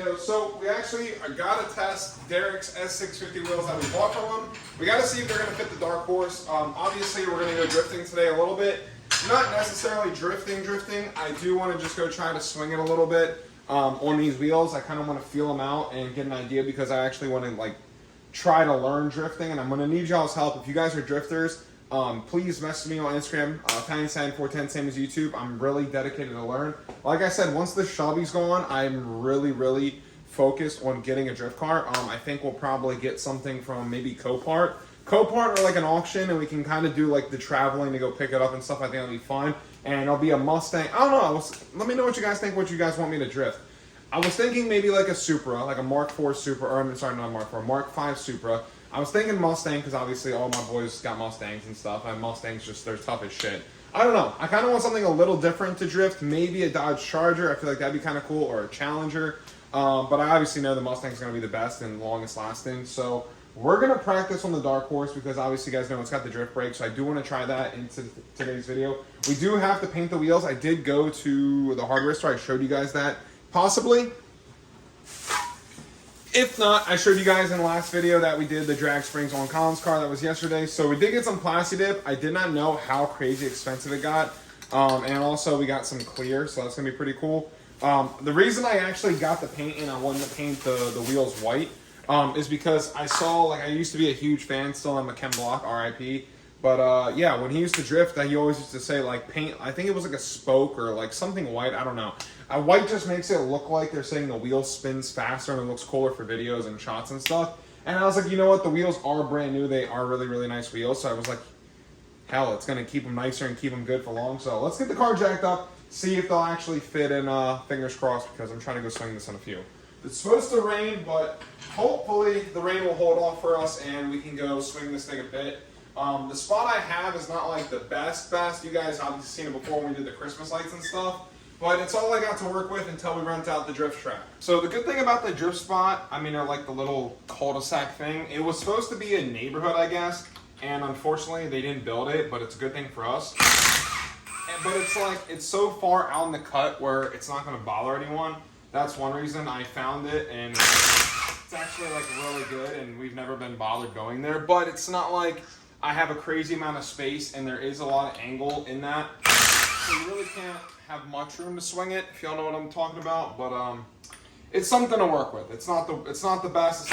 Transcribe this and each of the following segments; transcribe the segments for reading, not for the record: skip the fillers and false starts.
video. So I got to test Derek's S650 wheels that we bought from him. We got to see if they're going to fit the Dark Horse. Obviously, we're going to go drifting today a little bit. Not necessarily drifting. I do want to just go try to swing it a little bit on these wheels. I kind of want to feel them out and get an idea because I actually want to like try to learn drifting, and I'm going to need y'all's help. If you guys are drifters, please message me on Instagram, Italian410, same as YouTube. I'm really dedicated to learn. Like I said, once the Shelby's gone, I'm really focused on getting a drift car. I think we'll probably get something from maybe Copart or like an auction, and we can kind of do like the traveling to go pick it up and stuff. I think that'll be fun. And it'll be a Mustang. I don't know. Let me know what you guys think, what you guys want me to drift. I was thinking maybe like a Supra, like a Mark IV Supra, or I'm sorry, not Mark IV, Mark V Supra. I was thinking Mustang because obviously all my boys got Mustangs and stuff, and Mustangs they're tough as shit. I don't know. I kind of want something a little different to drift. Maybe a Dodge Charger. I feel like that'd be kind of cool, or a Challenger. But I obviously know the Mustang's going to be the best and longest lasting. So we're going to practice on the Dark Horse because obviously you guys know it's got the drift brake. So I do want to try that into today's video. We do have to paint the wheels. I did go to the hardware store. I showed you guys that. Possibly. If not, I showed you guys in the last video that we did the drag springs on Colin's car. That was yesterday. So we did get some Plasti Dip. I did not know how crazy expensive it got. And also we got some clear, so that's going to be pretty cool. The reason I actually got the paint and I wanted to paint the wheels white is because I saw, like, I used to be a huge fan, still I'm a Ken Block, RIP. But yeah, when he used to drift, he always used to say, like, paint, I think it was like a spoke or like something white, I don't know. White just makes it look like they're saying the wheel spins faster and it looks cooler for videos and shots and stuff. And I was like, you know what, the wheels are brand new, they are really nice wheels. So I was like, hell, it's going to keep them nicer and keep them good for long. So let's get the car jacked up, see if they'll actually fit in, fingers crossed, because I'm trying to go swing this on a few. It's supposed to rain, but hopefully the rain will hold off for us and we can go swing this thing a bit. The spot I have is not like the best. You guys obviously seen it before when we did the Christmas lights and stuff. But it's all I got to work with until we rent out the drift track. So the good thing about the drift spot, I mean, or like the little cul-de-sac thing, it was supposed to be a neighborhood, I guess. And unfortunately, they didn't build it, but it's a good thing for us. But it's like, it's so far out in the cut where it's not going to bother anyone. That's one reason I found it, and it's actually like really good, and we've never been bothered going there. But it's not like I have a crazy amount of space, and there is a lot of angle in that. So you really can't have much room to swing it, if y'all know what I'm talking about. But it's something to work with. It's not the best.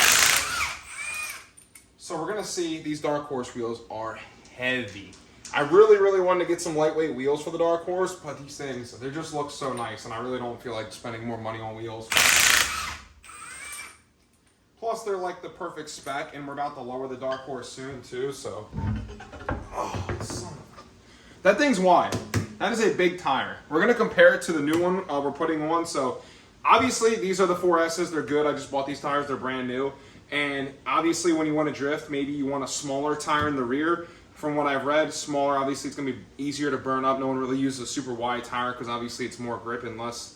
So we're gonna see. These Dark Horse wheels are heavy. I really wanted to get some lightweight wheels for the Dark Horse, but these things, they just look so nice, and I really don't feel like spending more money on wheels. Plus, they're like the perfect spec, and we're about to lower the Dark Horse soon too. So, that thing's wide. That is a big tire. We're going to compare it to the new one we're putting on. So, obviously, these are the 4S's. They're good. I just bought these tires. They're brand new. And obviously, when you want to drift, maybe you want a smaller tire in the rear. From what I've read, smaller, obviously, it's going to be easier to burn up. No one really uses a super wide tire because, obviously, it's more grip unless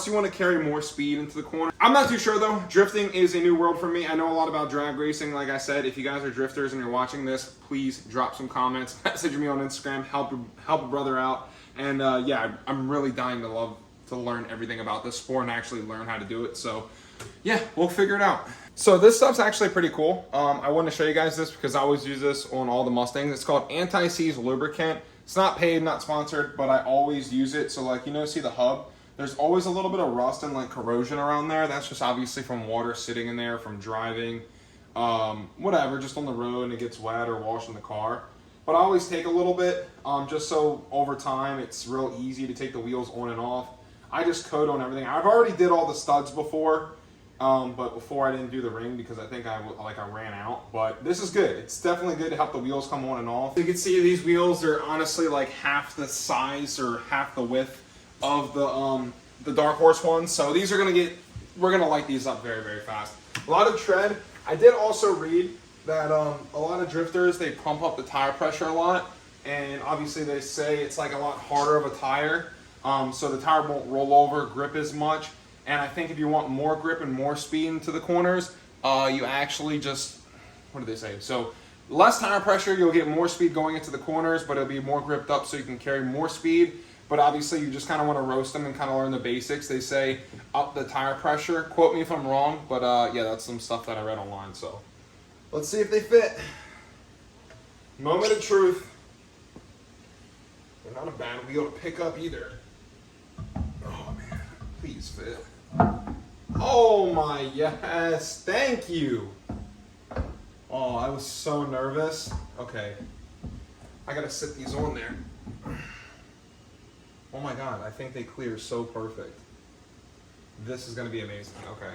you want to carry more speed into the corner. I'm not too sure, though. Drifting is a new world for me. I know a lot about drag racing. Like I said, if you guys are drifters and you're watching this, please drop some comments. Message me on Instagram. Help a brother out. And yeah, I'm really dying to learn everything about this sport and actually learn how to do it. So yeah, we'll figure it out. So this stuff's actually pretty cool. I wanted to show you guys this because I always use this on all the Mustangs. It's called Anti-Seize Lubricant. It's not paid, not sponsored, but I always use it. So like, see the hub? There's always a little bit of rust and like corrosion around there. That's just obviously from water sitting in there, from driving, whatever, just on the road and it gets wet or washing the car. But I always take a little bit, just so over time it's real easy to take the wheels on and off. I just coat on everything. I've already did all the studs before, but before I didn't do the ring because I think I ran out. But this is good. It's definitely good to help the wheels come on and off. You can see these wheels are honestly like half the size or half the width of the Dark Horse ones. So these are we're gonna light these up very fast. A lot of tread. I did also read that a lot of drifters, they pump up the tire pressure a lot, and obviously they say it's like a lot harder of a tire, so the tire won't roll over, grip as much. And I think if you want more grip and more speed into the corners, you actually just, what do they say? So less tire pressure, you'll get more speed going into the corners, but it'll be more gripped up so you can carry more speed. but obviously you just kind of want to roast them and kind of learn the basics. They say up the tire pressure. Quote me if I'm wrong, but yeah, that's some stuff that I read online. So let's see if they fit. Moment of truth. They're not a bad wheel to pick up either. Oh man, please fit. Oh my, yes, thank you. Oh, I was so nervous. Okay, I gotta sit these on there. Oh my God, I think they clear so perfect. This is gonna be amazing, okay.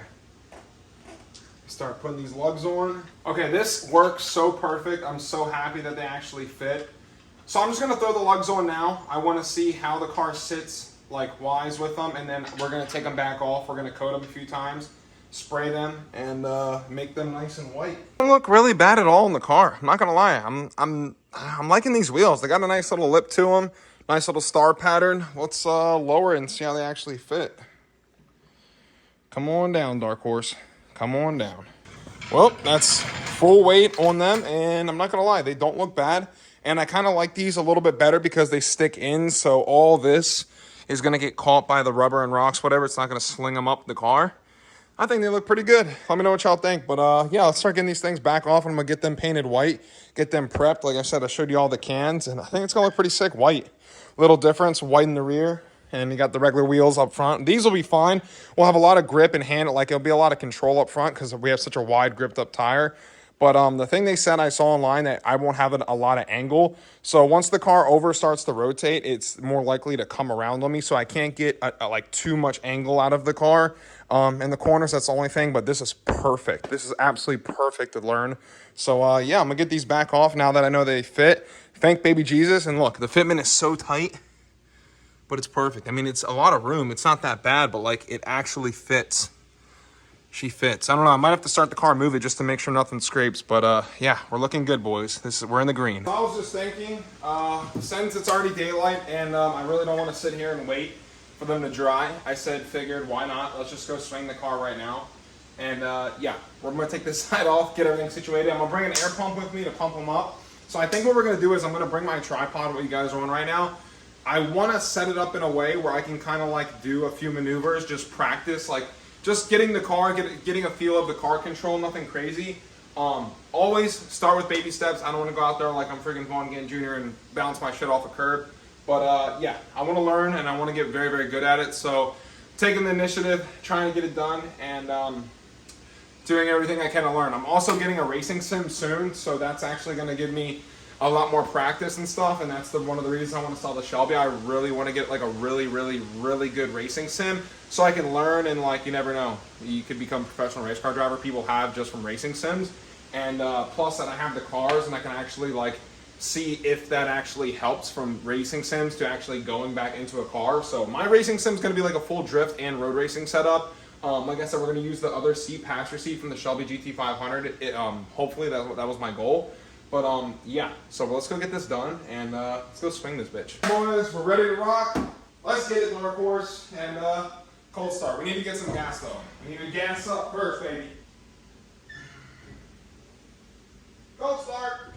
Start putting these lugs on. Okay, this works so perfect. I'm so happy that they actually fit. So I'm just gonna throw the lugs on now. I wanna see how the car sits like wise with them, and then we're gonna take them back off. We're gonna coat them a few times, spray them, and make them nice and white. They don't look really bad at all in the car. I'm not gonna lie. I'm liking these wheels. They got a nice little lip to them, nice little star pattern. Let's lower it and see how they actually fit. Come on down, Dark Horse. Come on down. Well, that's full weight on them, and I'm not gonna lie, they don't look bad. And I kind of like these a little bit better because they stick in, so all this is gonna get caught by the rubber and rocks, whatever. It's not gonna sling them up the car. I think they look pretty good. Let me know what y'all think. But yeah, let's start getting these things back off, and I'm gonna get them painted white, get them prepped. Like I said, I showed you all the cans, and I think it's gonna look pretty sick white. Little difference, white in the rear, and you got the regular wheels up front. These will be fine. We'll have a lot of grip and handle, like it'll be a lot of control up front because we have such a wide gripped up tire. But the thing they said I saw online that I won't have a lot of angle. So once the car starts to rotate, it's more likely to come around on me. So I can't get like too much angle out of the car. In the corners, that's the only thing. But this is perfect. This is absolutely perfect to learn. So yeah, I'm gonna get these back off now that I know they fit. Thank baby Jesus. And look, the fitment is so tight, but it's perfect. I mean, it's a lot of room. It's not that bad, but like it actually fits. She fits. I don't know. I might have to start the car and move it just to make sure nothing scrapes. But yeah, we're looking good, boys. We're in the green. I was just thinking, since it's already daylight and I really don't want to sit here and wait for them to dry, I figured, why not? Let's just go swing the car right now. And yeah, we're going to take this side off, get everything situated. I'm going to bring an air pump with me to pump them up. So I think what we're going to do is I'm going to bring my tripod, what you guys are on right now. I want to set it up in a way where I can kind of like do a few maneuvers, just practice, like just getting the car, getting a feel of the car control, nothing crazy. Always start with baby steps. I don't want to go out there like I'm freaking Vaughn Ginn Jr. and bounce my shit off a curb. But yeah, I want to learn and I want to get very, very good at it. So taking the initiative, trying to get it done, and doing everything I can to learn. I'm also getting a racing sim soon, so that's actually going to give me a lot more practice and stuff, and that's one of the reasons I want to sell the Shelby. I really want to get like a really, really, really good racing sim so I can learn, and like you never know, you could become a professional race car driver. People have just from racing sims, and plus that I have the cars and I can actually like see if that actually helps from racing sims to actually going back into a car. So my racing sim is going to be like a full drift and road racing setup. Like I said, we're going to use the other seat, passenger seat from the Shelby GT500. Hopefully that was my goal. But yeah, so let's go get this done and let's go swing this bitch. Boys, we're ready to rock. Let's get it, Dark Horse, and cold start. We need to get some gas though. We need to gas up first, baby. Cold start.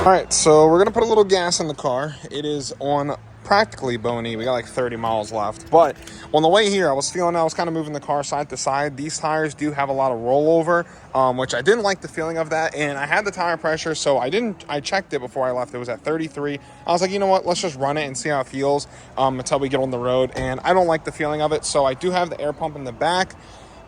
All right, so we're gonna put a little gas in the car. It is on practically bony. We got like 30 miles left. But on the way here, I was kind of moving the car side to side. These tires do have a lot of rollover, which I didn't like the feeling of that. And I had the tire pressure, so I checked it before I left. It was at 33. I was like, you know what? Let's just run it and see how it feels until we get on the road. And I don't like the feeling of it. So I do have the air pump in the back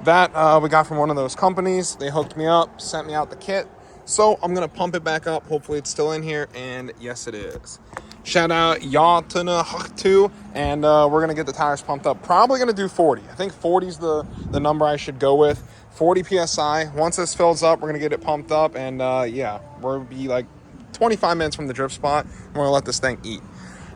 that we got from one of those companies. They hooked me up, sent me out the kit. So I'm going to pump it back up. Hopefully it's still in here. And yes, it is. Shout out yall to the huck too. And we're going to get the tires pumped up. Probably going to do 40. I think 40 is the number I should go with. 40 PSI. Once this fills up, we're going to get it pumped up. And yeah, we'll be like 25 minutes from the drift spot. And we're going to let this thing eat.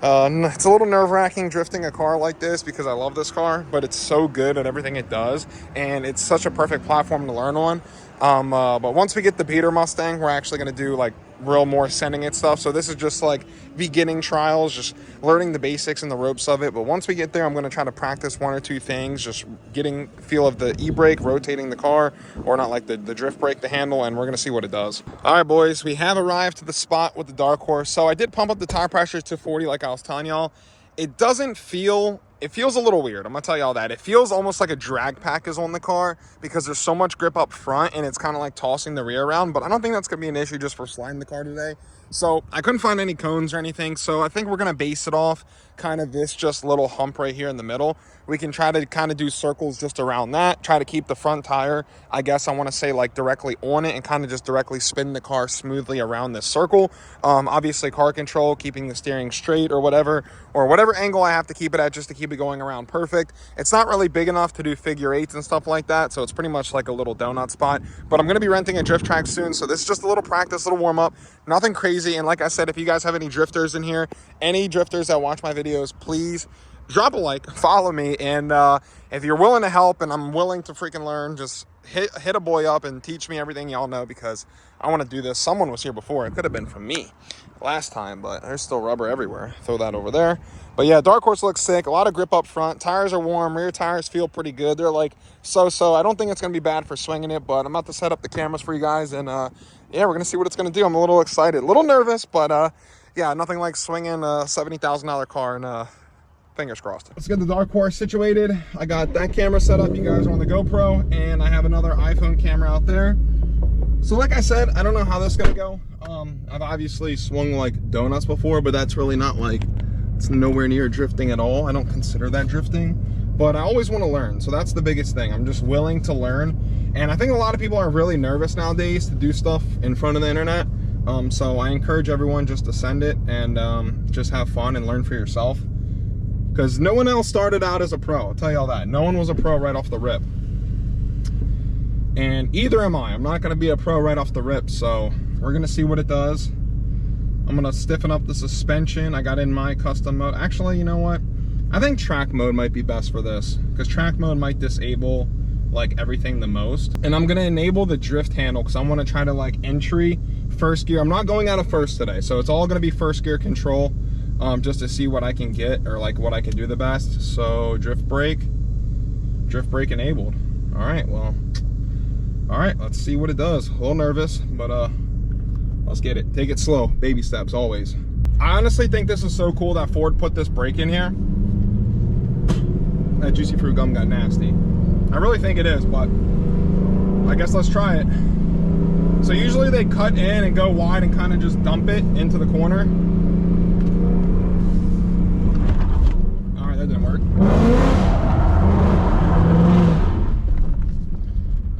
It's a little nerve-wracking drifting a car like this because I love this car, but it's so good at everything it does, and it's such a perfect platform to learn on. But once we get the beater Mustang, we're actually going to do like real more sending it stuff. So this is just like beginning trials, just learning the basics and the ropes of it. But once we get there, I'm going to try to practice one or two things, just getting feel of the e-brake, rotating the car, or not like the drift brake, the handle, and we're going to see what it does. All right, boys, we have arrived to the spot with the Dark Horse. So I did pump up the tire pressure to 40 like I was telling y'all. It doesn't feel, it feels a little weird. I'm gonna tell y'all that. It feels almost like a drag pack is on the car because there's so much grip up front and it's kind of like tossing the rear around, but I don't think that's gonna be an issue just for sliding the car today. So I couldn't find any cones or anything. So I think we're gonna base it off kind of this just little hump right here in the middle. We can try to kind of do circles just around that, try to keep the front tire, I guess I want to say like directly on it and kind of just directly spin the car smoothly around this circle. Obviously car control, keeping the steering straight or whatever angle I have to keep it at just to keep it going around perfect. It's not really big enough to do figure eights and stuff like that, so it's pretty much like a little donut spot. But I'm going to be renting a drift track soon, so this is just a little practice, little warm up, nothing crazy. And like I said, if you guys have any drifters in here, any drifters that watch my videos, please drop a like, follow me, and if you're willing to help and I'm willing to freaking learn, just hit a boy up and teach me everything y'all know, because I want to do this. Someone was here before. It could have been from me last time, but there's still rubber everywhere. Throw that over there. But yeah, Dark Horse looks sick. A lot of grip up front. Tires are warm. Rear tires feel pretty good. They're like so-so. I don't think it's going to be bad for swinging it, but I'm about to set up the cameras for you guys, and yeah, we're going to see what it's going to do. I'm a little excited, a little nervous, but yeah, nothing like swinging a $70,000 car, and fingers crossed. Let's get the Dark Horse situated. I got that camera set up. You guys are on the GoPro, and I have another iPhone camera out there. So like I said, I don't know how this is gonna go. I've obviously swung like donuts before, but that's really not like, it's nowhere near drifting at all. I don't consider that drifting, but I always want to learn. So that's the biggest thing. I'm just willing to learn. And I think a lot of people are really nervous nowadays to do stuff in front of the internet. So I encourage everyone just to send it and just have fun and learn for yourself. Because no one else started out as a pro, I'll tell you all that. No one was a pro right off the rip. And either am I. I'm not going to be a pro right off the rip, so we're going to see what it does. I'm going to stiffen up the suspension. I got in my custom mode. Actually, you know what? I think track mode might be best for this, because track mode might disable like everything the most. And I'm going to enable the drift handle because I want to try to like entry first gear. I'm not going out of first today, so it's all going to be first gear control. Just to see what I can get, or like what I can do the best. So drift brake enabled. All right, well, all right, let's see what it does. A little nervous, but let's get it. Take it slow, baby steps always. I honestly think this is so cool that Ford put this brake in here. That juicy fruit gum got nasty. I really think it is, but I guess let's try it. So usually they cut in and go wide and kind of just dump it into the corner. That didn't work.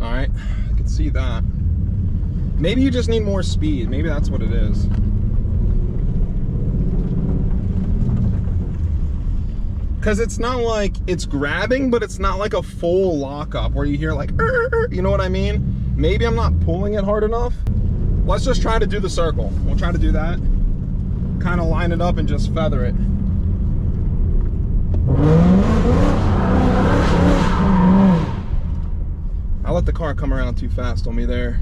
All right, I can see that. Maybe you just need more speed. Maybe that's what it is. Because it's not like it's grabbing, but it's not like a full lockup where you hear like, you know what I mean? Maybe I'm not pulling it hard enough. Let's just try to do the circle. We'll try to do that. Kind of line it up and just feather it. I let the car come around too fast on me there.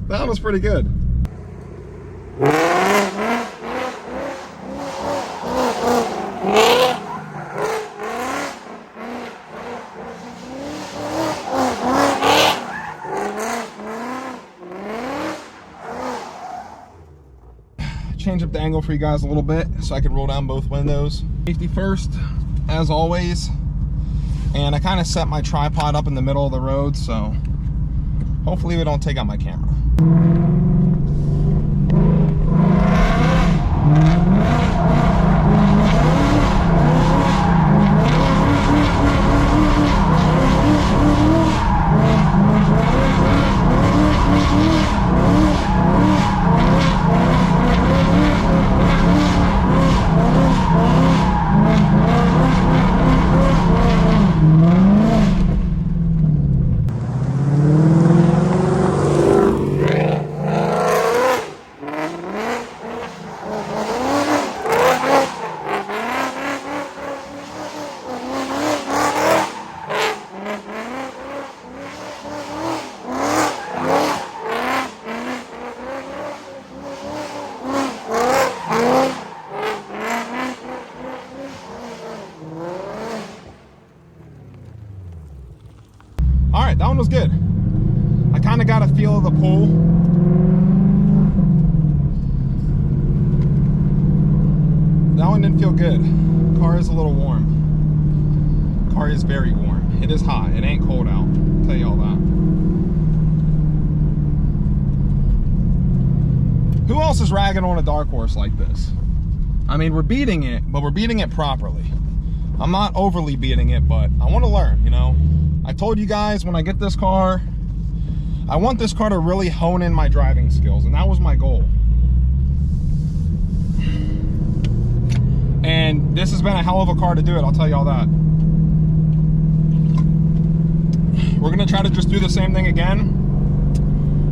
That was pretty good. Change up the angle for you guys a little bit so I can roll down both windows. Safety first, as always. And I kind of set my tripod up in the middle of the road, so hopefully we don't take out my camera. That one didn't feel good. Car is a little warm. Car is very warm. It is hot. It ain't cold out. I'll tell you all that. Who else is ragging on a dark horse like this? I mean, we're beating it, but we're beating it properly. I'm not overly beating it, but I want to learn, you know. I told you guys when I get this car, I want this car to really hone in my driving skills, and that was my goal. And this has been a hell of a car to do it, I'll tell you all that. We're gonna try to just do the same thing again.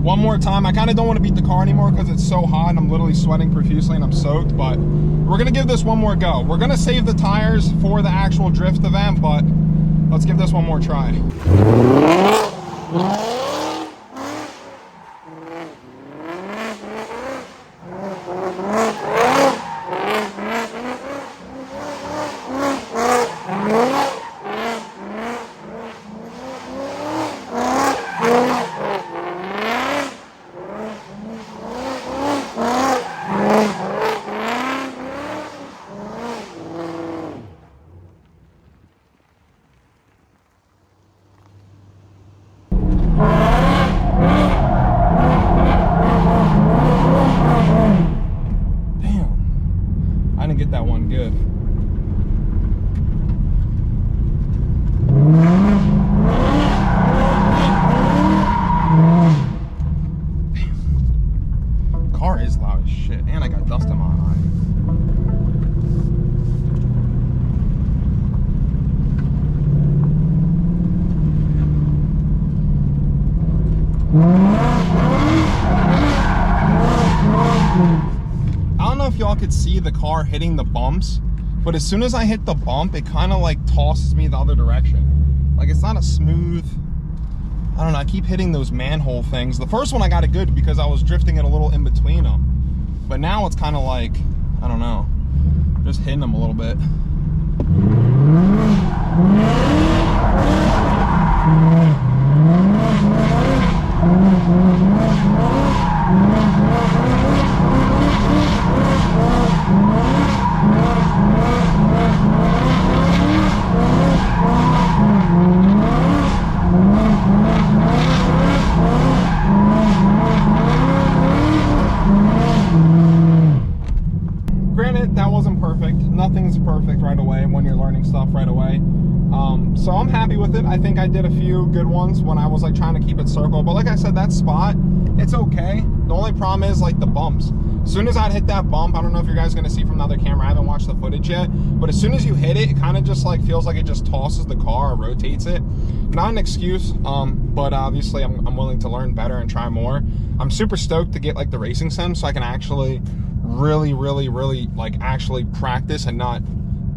One more time. I kind of don't want to beat the car anymore because it's so hot and I'm literally sweating profusely and I'm soaked, but we're gonna give this one more go. We're gonna save the tires for the actual drift event, but let's give this one more try. That one good. Damn. Car is loud as shit, and I got dust in my eye. I don't know if y'all could see the car hitting the bumps, but as soon as I hit the bump, it kind of like tosses me the other direction. Like it's not a smooth, I don't know, I keep hitting those manhole things. The first one I got it good because I was drifting it a little in between them. But now it's kind of like, I don't know, just hitting them a little bit. Granted, that wasn't perfect. Nothing's perfect right away when you're learning stuff right away. So I'm happy with it. I think I did a few good ones when I was like trying to keep it circle. But like I said, that spot, it's okay. The only problem is like the bumps. As soon as I'd hit that bump, I don't know if you guys are gonna see from the other camera, I haven't watched the footage yet, but as soon as you hit it, it kind of just like feels like it just tosses the car or rotates it. Not an excuse, but obviously I'm willing to learn better and try more. I'm super stoked to get like the racing sim so I can actually really like actually practice and not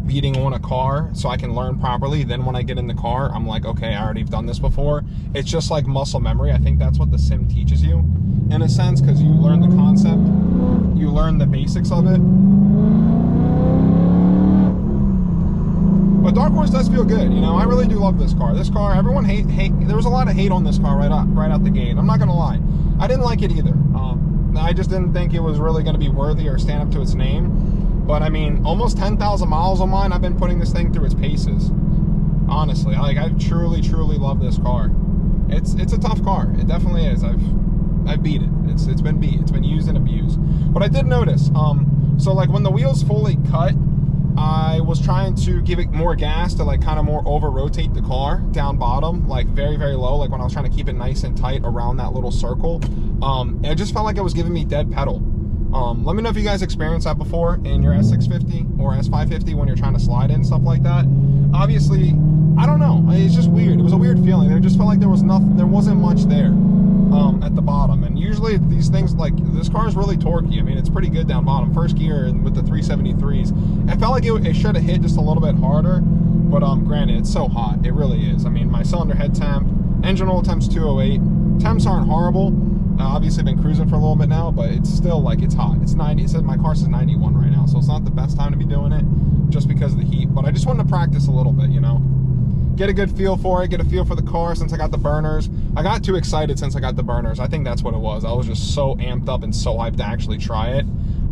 beating on a car so I can learn properly. Then when I get in the car, I'm like, okay, I already have done this before. It's just like muscle memory. I think that's what the sim teaches you in a sense, because you learn the concept, you learn the basics of it. But Dark Horse does feel good, you know. I really do love this car. This car, everyone hate. There was a lot of hate on this car right out the gate. I'm not gonna lie, I didn't like it either. I just didn't think it was really gonna be worthy or stand up to its name. But I mean, almost 10,000 miles on mine. I've been putting this thing through its paces. Honestly, like I truly love this car. It's a tough car. It definitely is. I've beat it. It's been beat. It's been used and abused. But I did notice, so like when the wheels fully cut, I was trying to give it more gas to like kind of more over rotate the car down bottom, like very low, like when I was trying to keep it nice and tight around that little circle. And it just felt like it was giving me dead pedal. Let me know if you guys experienced that before in your S650 or S550 when you're trying to slide in, stuff like that. Obviously, I don't know. It's just weird. It was a weird feeling. It just felt like there wasn't much there at the bottom. And usually these things, like this car is really torquey. I mean, it's pretty good down bottom. First gear with the 373s. I felt like it should have hit just a little bit harder. But granted, it's so hot. It really is. I mean, my cylinder head temp, engine oil temp's 208. Temps aren't horrible. Obviously been cruising for a little bit now, but it's still like it's hot. It's 90. It says my car says 91 right now, so it's not the best time to be doing it just because of the heat. But I just wanted to practice a little bit, you know, get a good feel for it, get a feel for the car since I got the burners. I got too excited since I got the burners. I think that's what it was. I was just so amped up and so hyped to actually try it.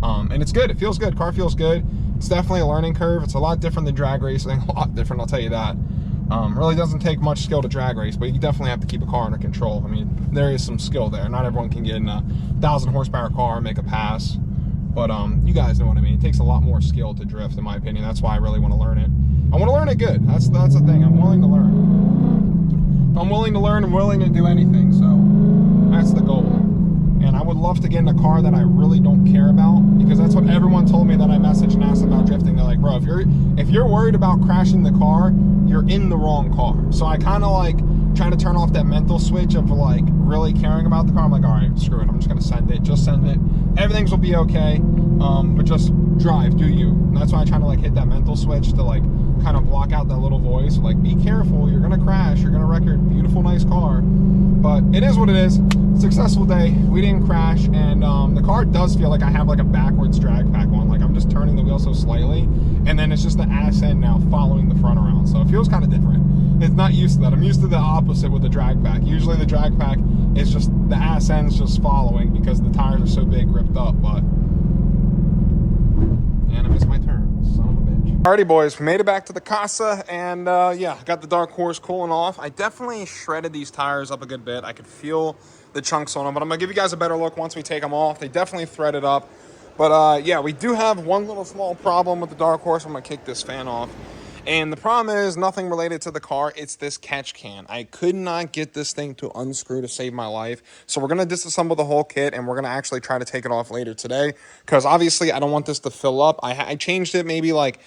And it's good. It feels good. Car feels good. It's definitely a learning curve. It's a lot different than drag racing. A lot different, I'll tell you that. Really doesn't take much skill to drag race, but you definitely have to keep a car under control. I mean, there is some skill there. Not everyone can get in a 1,000 horsepower car and make a pass. But you guys know what I mean. It takes a lot more skill to drift, in my opinion. That's why I really want to learn it. I want to learn it good. That's the thing. I'm willing to learn. If I'm willing to learn, I'm willing to do anything. So that's the goal. And I would love to get in a car that I really don't care about, because that's what everyone told me that I messaged and asked about drifting. They're like, bro, if you're worried about crashing the car, you're in the wrong car. So I kind of like trying to turn off that mental switch of like really caring about the car. I'm like, all right, screw it. I'm just gonna send it. Just send it. Everything's will be okay. But just drive, do you? And that's why I try to like hit that mental switch to like kind of block out that little voice. Like, be careful. You're gonna crash. You're gonna wreck your beautiful, nice car. But it is what it is. Successful day. We didn't crash, and the car does feel like I have like a backwards drag pack on. Like I'm just turning the wheel so slightly, and then it's just the ass end now following the front around. So it feels kind of different. It's not used to that. I'm used to the opposite with the drag pack. Usually the drag pack is just the ass end's just following because the tires are so big, ripped up. But and I missed my turn. Son of a bitch. Alrighty, boys, we made it back to the casa, and yeah, got the Dark Horse cooling off. I definitely shredded these tires up a good bit. I could feel the chunks on them, but I'm gonna give you guys a better look once we take them off. They definitely threaded up, but yeah, we do have one little small problem with the Dark Horse. I'm gonna kick this fan off. And the problem is nothing related to the car. It's this catch can. I could not get this thing to unscrew to save my life. So we're going to disassemble the whole kit, and we're going to actually try to take it off later today, because obviously I don't want this to fill up. I changed it maybe like,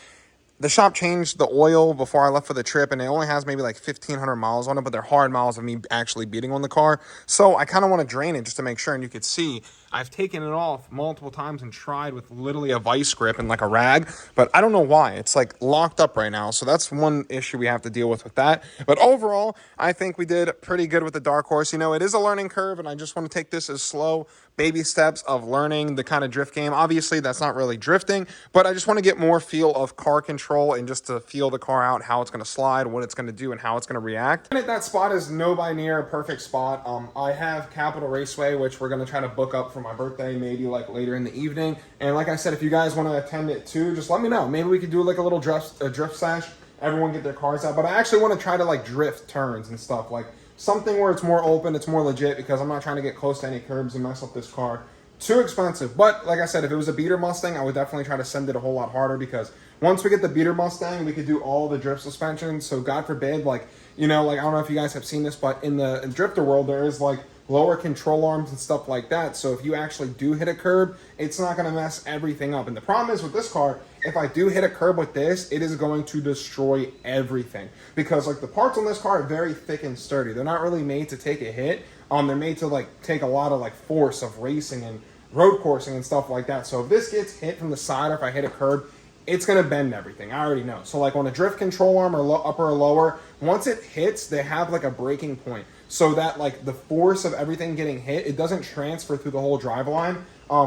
the shop changed the oil before I left for the trip, and it only has maybe like 1,500 miles on it, but they're hard miles of me actually beating on the car. So I kind of want to drain it just to make sure, and you could see I've taken it off multiple times and tried with literally a vice grip and like a rag, but I don't know why. It's like locked up right now, so that's one issue we have to deal with that. But overall, I think we did pretty good with the Dark Horse. You know, it is a learning curve, and I just want to take this as slow baby steps of learning the kind of drift game. Obviously, that's not really drifting, but I just want to get more feel of car control and just to feel the car out, how it's going to slide, what it's going to do, and how it's going to react. And that spot is nobody near a perfect spot. I have Capital Raceway, which we're going to try to book up for my birthday, maybe like later in the evening. And like I said, if you guys want to attend it too, just let me know. Maybe we could do like a little drift sesh. Everyone get their cars out. But I actually want to try to like drift turns and stuff, like something where it's more open, it's more legit, because I'm not trying to get close to any curbs and mess up this car. Too expensive. But like I said, if it was a beater Mustang, I would definitely try to send it a whole lot harder, because once we get the beater Mustang, we could do all the drift suspension. So God forbid, like, you know, like I don't know if you guys have seen this, but in the drifter world, there is like lower control arms and stuff like that. So if you actually do hit a curb, it's not going to mess everything up. And the problem is with this car, if I do hit a curb with this, it is going to destroy everything, because like the parts on this car are very thick and sturdy. They're not really made to take a hit. They're made to like take a lot of like force of racing and road coursing and stuff like that. So if this gets hit from the side, or if I hit a curb, it's going to bend everything. I already know. So like on a drift control arm or upper or lower, once it hits, they have like a breaking point, so that like the force of everything getting hit, it doesn't transfer through the whole driveline,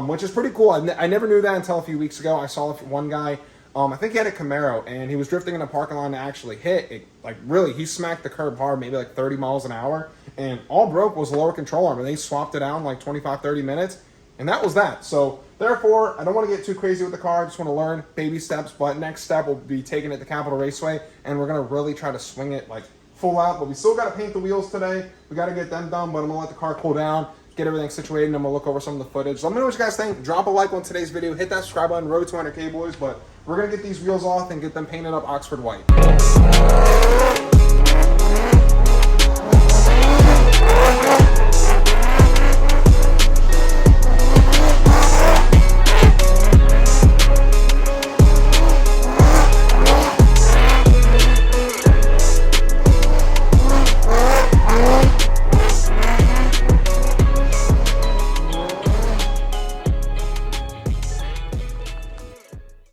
which is pretty cool. I never knew that until a few weeks ago. I saw one guy, I think he had a Camaro, and he was drifting in a parking lot and actually hit it. Like really, he smacked the curb hard, maybe like 30 miles an hour, and all broke was the lower control arm, and they swapped it out in like 25, 30 minutes. And that was that. So therefore, I don't want to get too crazy with the car. I just want to learn baby steps. But next step will be taking it to Capital Raceway, and we're going to really try to swing it like full out. But we still got to paint the wheels today. We got to get them done, but I'm going to let the car cool down, get everything situated, and I'm going to look over some of the footage. So let me know what you guys think. Drop a like on today's video. Hit that subscribe button. Road to 200K, boys. But we're going to get these wheels off and get them painted up Oxford white.